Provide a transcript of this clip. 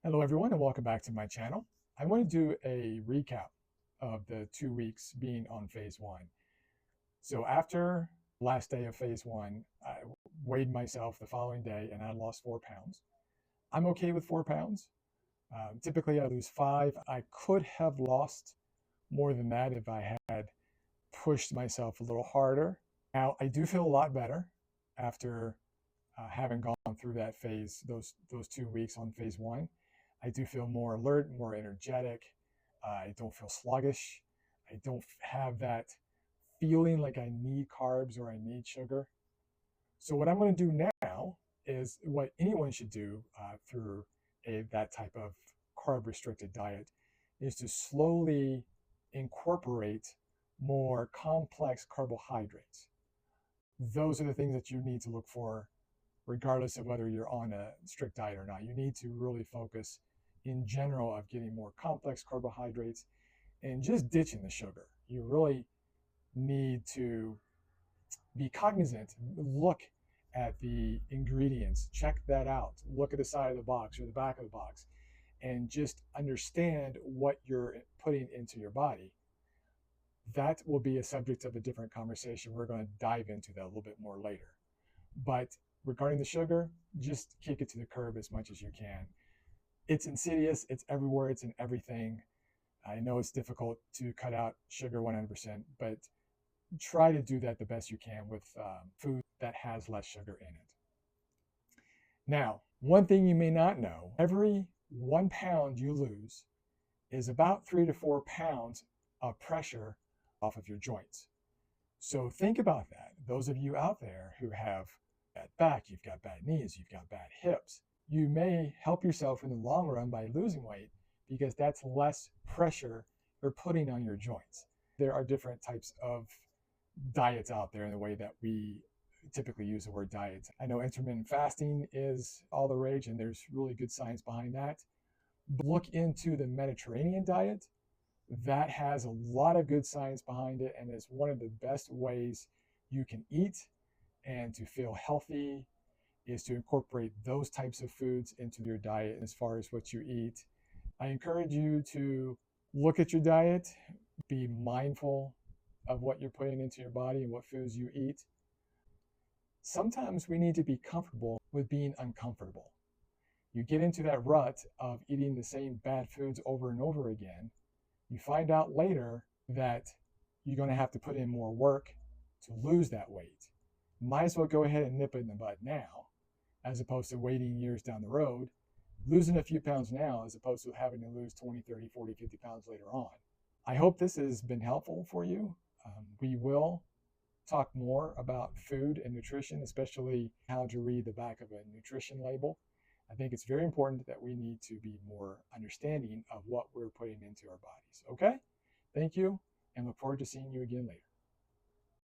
Hello everyone and welcome back to my channel. I want to do a recap of the 2 weeks being on phase one. So after last day of phase one, I weighed myself the following day and I lost 4 pounds. I'm okay with 4 pounds. Typically I lose 5. I could have lost more than that if I had pushed myself a little harder. Now I do feel a lot better after having gone through that phase, those 2 weeks on phase one. I do feel more alert, more energetic. I don't feel sluggish. I don't have that feeling like I need carbs or I need sugar. So what I'm going to do now is what anyone should do through that type of carb restricted diet is to slowly incorporate more complex carbohydrates. Those are the things that you need to look for regardless of whether you're on a strict diet or not. You need to really focus in general of getting more complex carbohydrates and just ditching the sugar. You really need to be cognizant, look at the ingredients, check that out, look at the side of the box or the back of the box, and just understand what you're putting into your body. That will be a subject of a different conversation. We're going to dive into that a little bit more later. But regarding the sugar, just kick it to the curb as much as you can. It's insidious, it's everywhere, it's in everything. I know it's difficult to cut out sugar 100%, but try to do that the best you can with food that has less sugar in it. Now, one thing you may not know, every 1 pound you lose is about 3 to 4 pounds of pressure off of your joints. So think about that. Those of you out there who have bad back, you've got bad knees, you've got bad hips, you may help yourself in the long run by losing weight because that's less pressure you're putting on your joints. There are different types of diets out there in the way that we typically use the word diet. I know intermittent fasting is all the rage, and there's really good science behind that. Look into the Mediterranean diet. That has a lot of good science behind it, and is one of the best ways you can eat and to feel healthy is to incorporate those types of foods into your diet as far as what you eat. I encourage you to look at your diet, be mindful of what you're putting into your body and what foods you eat. Sometimes we need to be comfortable with being uncomfortable. You get into that rut of eating the same bad foods over and over again. You find out later that you're going to have to put in more work to lose that weight. Might as well go ahead and nip it in the bud now, as opposed to waiting years down the road, losing a few pounds now, as opposed to having to lose 20, 30, 40, 50 pounds later on. I hope this has been helpful for you. We will talk more about food and nutrition, especially how to read the back of a nutrition label. I think it's very important that we need to be more understanding of what we're putting into our bodies. Okay? Thank you, and look forward to seeing you again later.